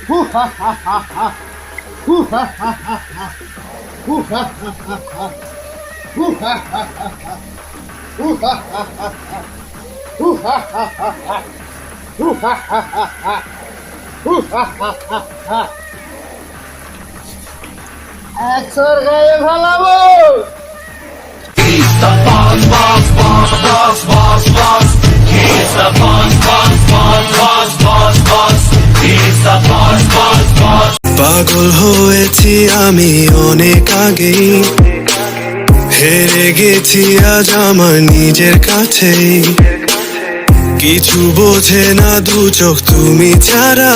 হু হা হা হা হা, হু হা হা হা হা, হু হা হা হা হা, হু হা হা হা হা, হু হা হা হা হা, হু হা হা হা হা, হু হা হা হা হা, হু হা হা হা হা। একশোর গায়ে ভালাবো। He's the boss, boss, boss, boss, boss, boss. He's the boss, boss, boss, boss, boss, boss. He's the boss, boss, boss. পাগল হয়েছি আমি অনেক আগেই, হেরে গেছি আজ আমার নিজের কাছেই। কিছু বোঝে না দু চোখ তুমি ছাড়া,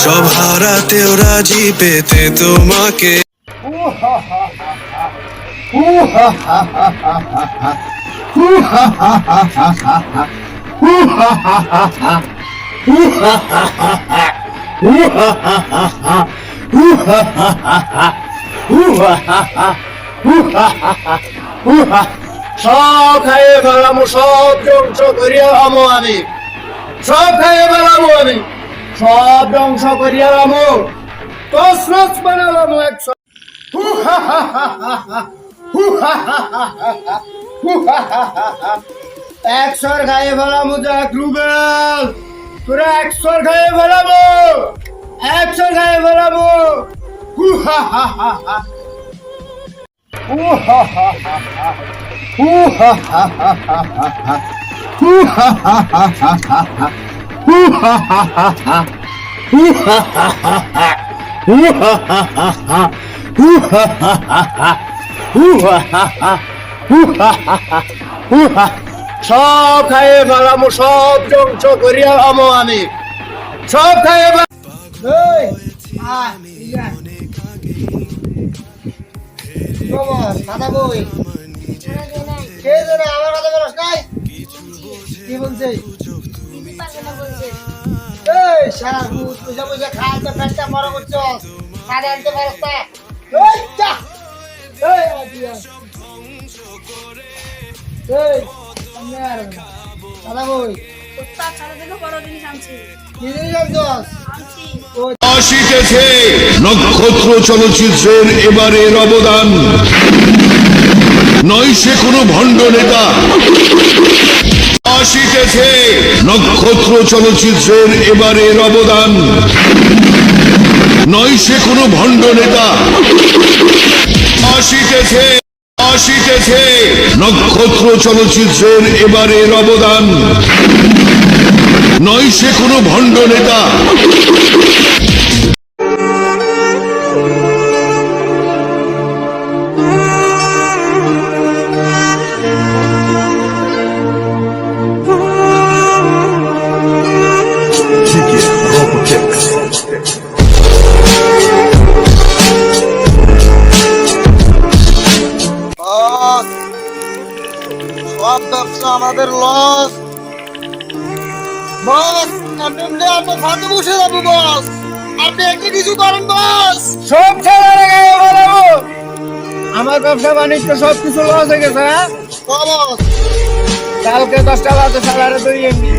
সব হারাতেও রাজি পেতে তোমাকে। সব খাইয়ে ফেলামো, সব ধ্বংস করিয়া আমো আমি, সব খাইয়ে ফেলামো আমি, সব ধ্বংস করিয়া আমো, তসনস বানালামো একশো। একশোর খাইয়ে ফেলামো যাক রুবেল, তোরা একশোর খাইয়ে ফেলামো, একশোর খাইয়ে ফেলামো। সব খাইয়ে ফেলামো, সব ধ্বংস করিয়া আমো আমি, সব খাইয়ে দাদা বই আমার কথা বলস নাই, কি বলছে? সারা বুঝে বুঝে খাই তো পেটটা মরা করছ, সারে আনতে পারস না। দাদা বই কি জিনিস আনছস? আসিতেছে নক্ষত্র চলচ্চিত্রের এবারের অবদান, নয় সে কোনো ভণ্ড নেতা। আসিতেছে নক্ষত্র চলচ্চিত্রের এবারের অবদান, নয় সে কোনো ভণ্ড নেতা। আসিতেছে আসিতেছে নক্ষত্র চলচ্চিত্রের এবারের অবদান, নয় সে কোনো ভণ্ড নেতা। সব ব্যবসা আমাদের লস বস, আপনি আপনার ফাঁকে বসে যাবো বস, আপনি একটা কিছু করেন বস। সব ছেড়ে গায়ে বলাবো, আমার ব্যবসা বাণিজ্য সব কিছু লস হয়ে গেছে। হ্যাঁ বস, কালকে 10টা বাজে স্যালারি দইয়ে নি।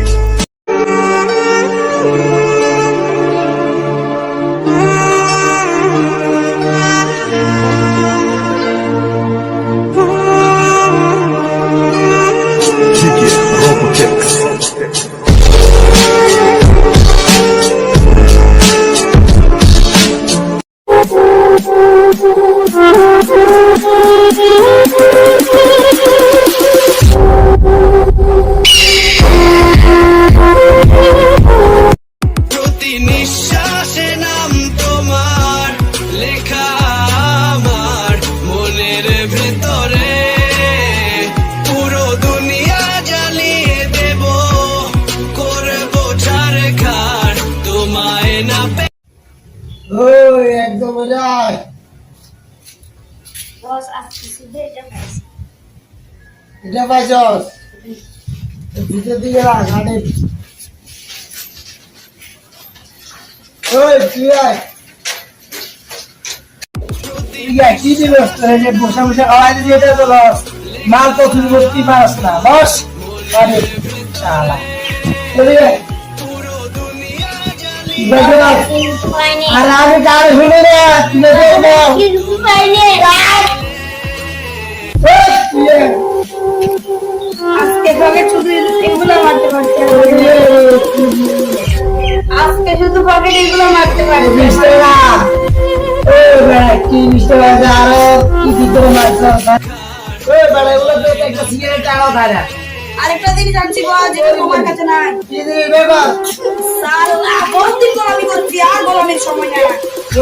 প্রতি নিঃশ্বাসে নাম তোমার লেখা আমার মনের ভেতরে, পুরো দুনিয়া জ্বালিয়ে দেব, করবো ছারখার তোমায় না পে। ওই একদম যায় বস আজকে শুধু এটা পাইছি। এটা পাইছস, ভিতর দিকে রাখ গাড়ি। ওই তুই আয়, কি দিবস তোরা যে বসে বসে খাওয়াই দিবি, এটা তো লস। মাল তো তুই করতে পারস না বস। আরে শালা চলে কিছু পাইনি আর আমি কার শুনে না কিছু পাইনি আজকে পকেট শুধু এগুলো মারতে পারছে আজকে শুধু পকেট এগুলো মারতে পারছে কি মিষ্টি বাজে আরো কি ভিতরে মারছো ওই বেড়া এগুলো তো একটা সিগারেট টাকাও খায় না আরেকটা জিনিস আনছি বল যেটা তোমার কাছে নাই কি জিনিস ব্যাপার সালা বন্দি গোলামি করছি আর গোলামির সময় নাই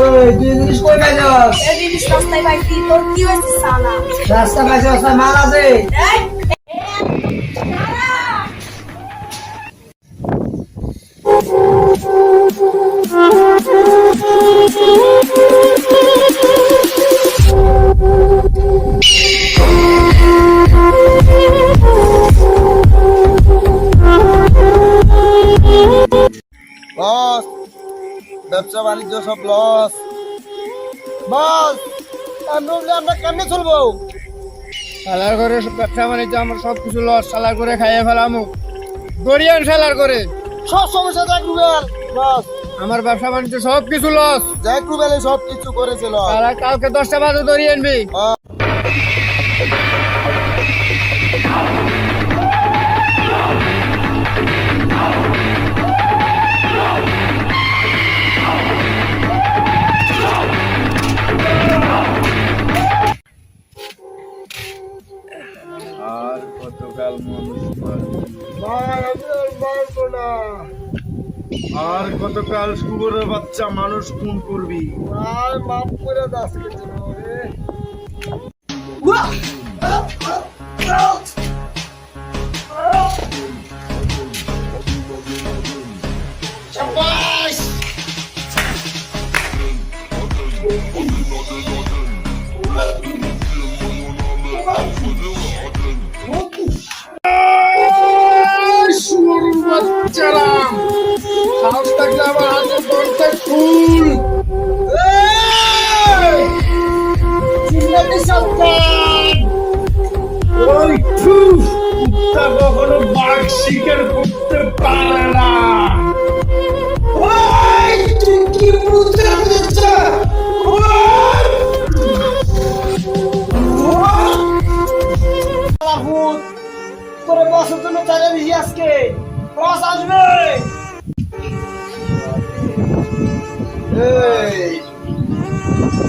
ওই কি জিনিস কই পাইছো এই জিনিস রাস্তায় পাইছি তোর কি হয়েছে সালা রাস্তা পাইছো রাস্তা মাল আছে এই বস ব্যবসা বাণিজ্য সব লস বস আমরা কেমনে চলবো সালার করে ব্যবসা বাণিজ্য আমার সবকিছু লস সালার করে খাইয়ে ফেলামু গরিয়ান সালার করে সব সমস্যা জ্যাক রুবেল বস আমার ব্যবসা বাণিজ্য সবকিছু লস জ্যাক রুবেলে সব কিছু করেছিল সালা কালকে 10টা বাজে ধরিয়ে আনবি আর কতকাল মানুষ মারবো না আর কতকাল শুয়োরের বাচ্চা মানুষ খুন করবি আর মাফ করে দাস কিছু রে শুয়োরের বাচ্চারা সাহস থাকলে আমার হাতে বলতে ফুল চিল্লাতে সাবধান ওই কুত্তা কখনো বাঘ শিকার করতে পারে না তুই কি বুঝতে পেরেছিস তোরে বসের জন্য চাইলে দিছি আজকে বস আসবে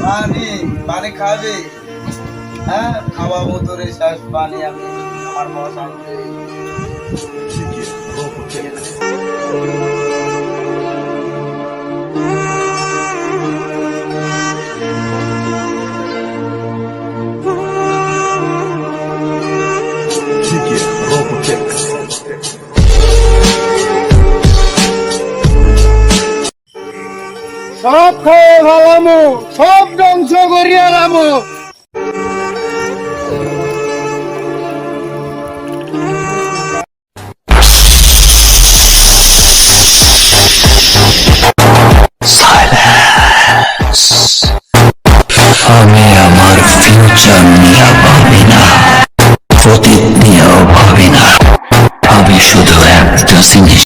পানি পানি খাবে হ্যাঁ খাওয়াবো তোরে শেষ পানি আমি আমার বস আসবে সব খেয়ে ভালামু সব ধ্বংস করিয়া রামু আমি আমার ফিউচার নিয়ে ভাবি না, অতীত নিয়েও ভাবি না, আমি শুধু একটা জিনিস